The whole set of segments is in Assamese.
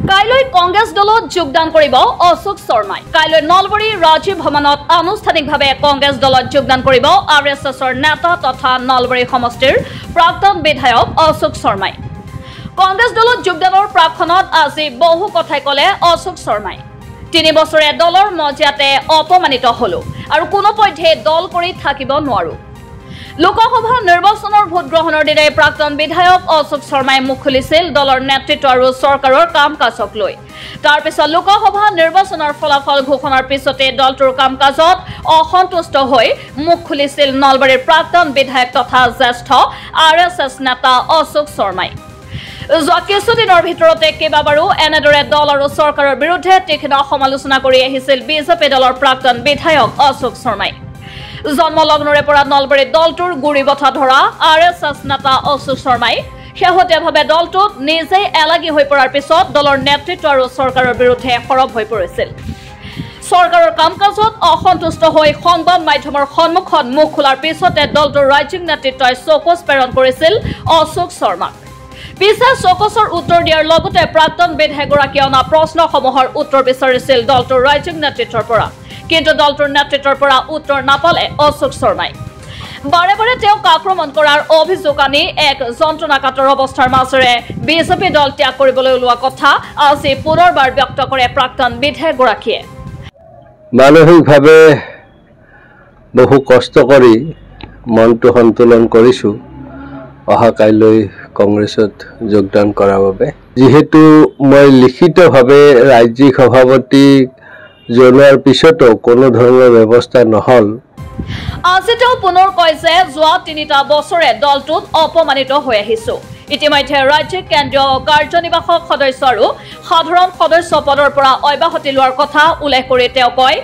কাইলৈ কংগ্ৰেছ দলত যোগদান কৰিব অশোক শৰ্মাই। কাইলৈ নলবাৰী ৰাজ্যিক ভৱনত আনুষ্ঠানিকভাৱে কংগ্ৰেছ দলত যোগদান কৰিব আৰএছএছৰ নেতা তথা নলবাৰী সমষ্টিৰ প্ৰাক্তন বিধায়ক অশোক শৰ্মাই। কংগ্ৰেছ দলত যোগদানৰ প্ৰাকখনত আজি বহু কথাই ক'লে অশোক শৰ্মাই। 3 বছৰে দলৰ মজিয়াতে অপমানিত হলো আৰু কোনোপধ্যে দল কৰি থাকিব নোৱাৰো। লোকসভা নিৰ্বাচনৰ ভোট গ্ৰহণৰ দিনাই প্ৰাক্তন বিধায়ক অশোক শৰ্মাই মুখ খুলিছিল দলৰ নেতৃত্ব আৰু চৰকাৰৰ কাম কাজক লৈ। তাৰ পিছত লোকসভা নিৰ্বাচনৰ ফলাফল ঘোষণাৰ পিছতে দলটোৰ কাম কাজত অসন্তুষ্ট হৈ মুখ খুলিছিল নলবাৰীৰ প্ৰাক্তন বিধায়ক তথা জ্যেষ্ঠ আৰএছএছ নেতা অশোক শৰ্মাই। যোৱা কিছুদিনৰ ভিতৰতে কেইবাবাৰো এনেদৰে দল আৰু চৰকাৰৰ বিৰুদ্ধে তীক্ষ্ণ সমালোচনা কৰি আহিছিল বিজেপি দলৰ প্ৰাক্তন বিধায়ক অশোক শৰ্মাই। জন্মলগ্নৰে পৰা নলবাৰীত দলটোৰ গুৰি বঠা ধৰা আৰএছএছ নেতা অশোক শৰ্মাই শেহতীয়াভাৱে দলটোত নিজেই এলাগী হৈ পৰাৰ পিছত দলৰ নেতৃত্ব আৰু চৰকাৰৰ বিৰুদ্ধে সৰব হৈ পৰিছিল। চৰকাৰৰ কাম কাজত অসন্তুষ্ট হৈ সংবাদ মাধ্যমৰ সন্মুখত মুখ খোলাৰ পিছতে দলটোৰ ৰাজ্যিক নেতৃত্বই চকচ প্ৰেৰণ কৰিছিল অশোক শৰ্মাক। পিছে চকচৰ উত্তৰ দিয়াৰ লগতে প্ৰাক্তন বিধায়কগৰাকীয়ে অনা প্ৰশ্নসমূহৰ উত্তৰ বিচাৰিছিল দলটোৰ ৰাজ্যিক নেতৃত্বৰ পৰা, কিন্তু দলটোৰ নেতৃত্বৰ পৰা উত্তৰ নাপালে অশোক শৰ্মাই। বাৰে বাৰে তেওঁক আক্ৰমণ কৰাৰ অভিযোগ আনি এক যন্ত্ৰণাকাতৰ অৱস্থাৰ মাজেৰে বিজেপি দল ত্যাগ কৰিবলৈ ওলোৱা কথা আজি পুনৰবাৰ ব্যক্ত কৰে প্ৰাক্তন বিধায়কগৰাকীয়ে। মানসিকভাৱে বহু কষ্ট কৰি মনটো সন্তুলন কৰিছো অহা কাইলৈ কংগ্ৰেছত যোগদান কৰাৰ বাবে। যিহেতু মই লিখিতভাৱে ৰাজ্যিক সভাপতিক জনোৱাৰ পিছতো কোনো ধৰণৰ ব্যৱস্থা নহল। আজি তেওঁ পুনৰ কয় যে যোৱা 3টা বছৰে দলটোত অপমানিত হৈ আহিছো। ইতিমধ্যে ৰাজ্যিক কেন্দ্ৰীয় কাৰ্যনিৰ্বাহক সদস্য আৰু সাধাৰণ সদস্য পদৰ পৰা অব্যাহতি লোৱাৰ কথা উল্লেখ কৰি তেওঁ কয়,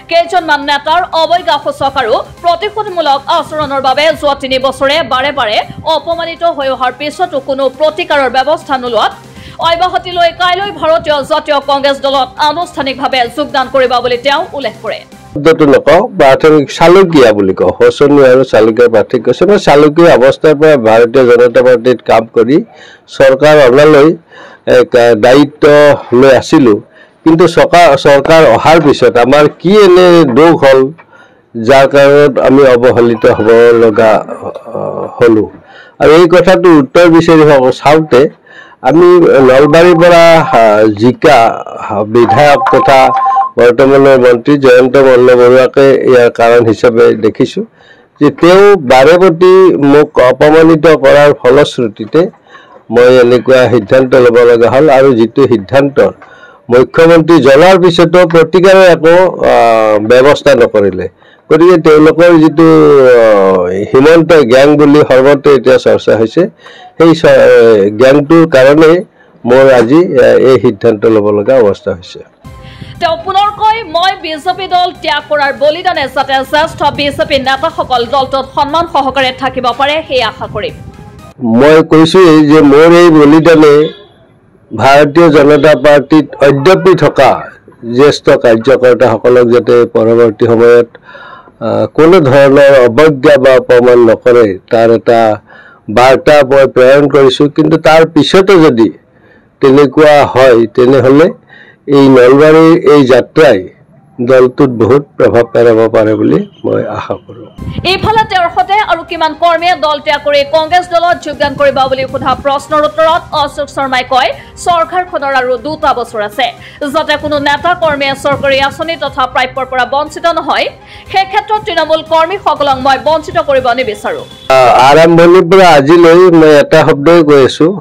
কেইজনমান নেতাৰ অৱজ্ঞাসূচক আৰু প্ৰতিশোধমূলক আচৰণৰ বাবে যোৱা 3 বছৰে বাৰে বাৰে অপমানিত হৈ অহাৰ পিছতো কোনো প্ৰতিকাৰৰ ব্যৱস্থা নোলোৱাত অব্যাহতি লৈ কাইলৈ ভাৰতীয় জাতীয় কংগ্ৰেছ দলত আনুষ্ঠানিকভাৱে যোগদান কৰিব বুলি তেওঁ উল্লেখ কৰে। শব্দটো নকওঁ, প্ৰাথমিক চালুকীয়া বুলি কওঁ। শোচনীয় আৰু চালুকীয়াৰ পাৰ্থক্য আছে। মই চালুকীয়া অৱস্থাৰ পৰা ভাৰতীয় জনতা পাৰ্টিত কাম কৰি চৰকাৰ অনালৈ এক দায়িত্ব লৈ আছিলোঁ। কিন্তু চৰকাৰ অহাৰ পিছত আমাৰ কি এনে দুখ হ'ল যাৰ কাৰণত আমি অৱহেলিত হ'ব লগা হ'লোঁ। আৰু এই কথাটো উত্তৰ বিচাৰি চাওঁতে আমি নলবাৰীৰ পৰা জিকা বিধায়ক তথা বৰ্তমানৰ মন্ত্ৰী জয়ন্ত মল্লবৰুৱাকে ইয়াৰ কাৰণ হিচাপে দেখিছোঁ যে তেওঁ বাৰে প্ৰতি মোক অপমানিত কৰাৰ ফলশ্ৰুতিতে মই এনেকুৱা সিদ্ধান্ত ল'ব লগা হ'ল। আৰু যিটো সিদ্ধান্তৰ মুখ্যমন্ত্ৰী জনাৰ পিছতো প্ৰতিকাৰৰ একো ব্যৱস্থা নকৰিলে। গতিকে তেওঁলোকৰ যিটো হিমন্ত গ্যাং বুলি সৰ্বত্ৰ এতিয়া চৰ্চা হৈছে, সেই গ্যাংটোৰ কাৰণে মোৰ আজি এই সিদ্ধান্ত ল'ব লগা অৱস্থা হৈছে। তেওঁ পুনৰ কয়, মই বিজেপি দল ত্যাগ কৰাৰ বলিদানে যাতে জ্যেষ্ঠ বিজেপি নেতাসকল দলটোত সন্মান সহকাৰে থাকিব পাৰে সেই আশা কৰিম। মই কৈছোৱেই যে মোৰ এই বলিদানে ভাৰতীয় জনতা পাৰ্টিত অদ্যাপি থকা জ্যেষ্ঠ কাৰ্যকৰ্তাসকলক যাতে পৰৱৰ্তী সময়ত কোনো ধৰণৰ অৱজ্ঞা বা অপমান নকৰে তাৰ এটা বাৰ্তা মই প্ৰেৰণ কৰিছোঁ। কিন্তু তাৰ পিছতো যদি তেনেকুৱা হয় তেনেহ'লে এই নলবাৰীৰ এই যাত্ৰাই দলটোত বহুত প্ৰভাৱ পেলাব পাৰে বুলি মই আশা কৰোঁ। এইফালে তেওঁৰ সৈতে আৰু কিমান কৰ্মীয়ে দল ত্যাগ কৰি কংগ্ৰেছ দলত যোগদান কৰিব বুলি সোধা প্ৰশ্নৰ উত্তৰত অশোক শৰ্মাই কয়, চৰকাৰখনৰ আৰু 2টা বছৰ আছে, যাতে কোনো নেতা কৰ্মীয়ে চৰকাৰী আঁচনি তথা প্ৰাপ্যৰ পৰা বঞ্চিত নহয়। সেই ক্ষেত্ৰত তৃণমূল কৰ্মীসকলক মই বঞ্চিত কৰিব নিবিচাৰোঁ। আৰম্ভণিৰ পৰা আজিলৈ মই এটা শব্দই কৈ আছোঁ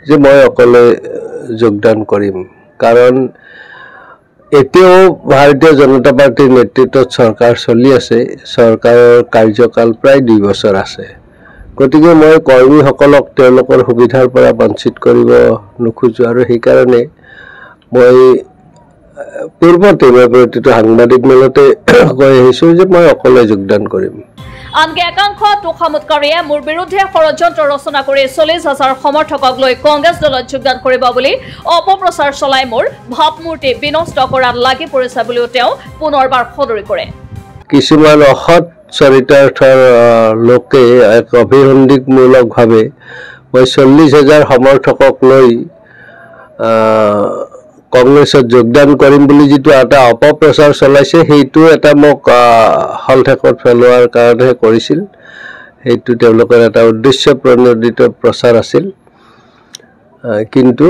যে মই অকলে যোগদান কৰিম। কাৰণ এতিয়াও ভাৰতীয় জনতা পাৰ্টিৰ নেতৃত্বত চৰকাৰ চলি আছে। চৰকাৰৰ কাৰ্যকাল প্ৰায় 2 বছৰ আছে। গতিকে মই কৰ্মীসকলক তেওঁলোকৰ সুবিধাৰ পৰা বঞ্চিত কৰিব নোখোজোঁ। আৰু সেইকাৰণে মই পূৰ্বতে মই প্ৰতিটো সাংবাদিক মেলতে কৈ আহিছোঁ যে মই অকলে যোগদান কৰিম। আনকি একাংশ তোষামোদকাৰীয়ে মোৰ বিৰুদ্ধে ষড়যন্ত্ৰ ৰচনা কৰি 40,000 সমৰ্থকক লৈ কংগ্ৰেছ দলত যোগদান কৰিব বুলি অপপ্ৰচাৰ চলাই মোৰ ভাৱমূৰ্তি বিনষ্ট কৰাত লাগি পৰিছে বুলিও তেওঁ পুনৰবাৰ সদৰি কৰে। কিছুমান অসৎ চৰিতাৰ্থৰ লোকে এক অভিসন্ধিমূলকভাৱে মই 40,000 সমৰ্থকক লৈ কংগ্ৰেছত যোগদান কৰিম বুলি যিটো এটা অপপ্ৰচাৰ চলাইছে সেইটো এটা মোক হলঠেকত পেলোৱাৰ কাৰণে কৰিছিল সেইটো তেওঁলোকৰ এটা উদ্দেশ্য প্ৰণোদিত প্ৰচাৰ আছিল কিন্তু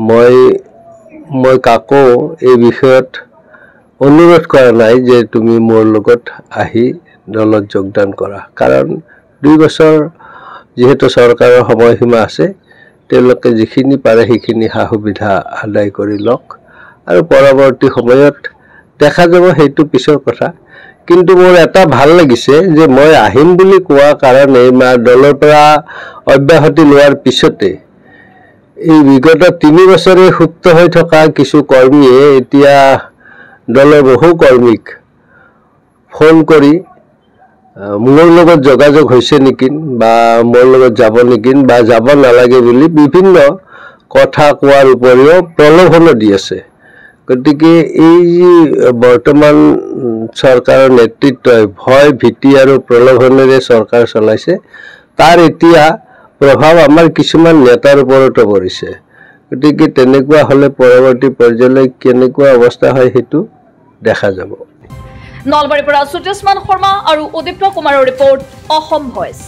মই কাকো এই বিষয়ত অনুৰোধ কৰা নাই যে তুমি মোৰ লগত আহি দলত যোগদান কৰা কাৰণ 2 বছৰ যেহেতু চৰকাৰৰ সময়সীমা আছে তেওঁলোকে যিখিনি পাৰে সেইখিনি সুবিধা আদায় কৰি লওক আৰু পৰৱৰ্তী সময়ত দেখা যাব সেইটো পিছৰ কথা কিন্তু মোৰ এটা ভাল লাগিছে যে মই আহিম বুলি কোৱা কাৰণে দলৰ পৰা অব্যাহতি লোৱাৰ পিছতে এই বিগত 3 বছৰে সুপ্ত হৈ থকা কিছু কৰ্মীয়ে এতিয়া দলৰ বহু কৰ্মীক ফোন কৰি মোৰ লগত যোগাযোগ হৈছে নেকি বা মোৰ লগত যাব নেকি বা যাব নালাগে বুলি বিভিন্ন কথা কোৱাৰ উপৰিও প্ৰলোভন দি আছে গতিকে এই বৰ্তমান চৰকাৰৰ নেতৃত্বই ভয় ভীতি আৰু প্ৰলোভনেৰে চৰকাৰ চলাইছে তাৰ এতিয়া প্ৰভাৱ আমাৰ কিছুমান নেতাৰ ওপৰতো পৰিছে গতিকে তেনেকুৱা হলে পৰৱৰ্তী পৰ্যায়লৈ কেনেকুৱা অৱস্থা হয় সেইটো দেখা যাব নলবাৰীৰ পৰা সুতেশমান শৰ্মা আৰু উদীপ্ত কুমাৰৰ ৰিপৰ্ট অসম ভইচ।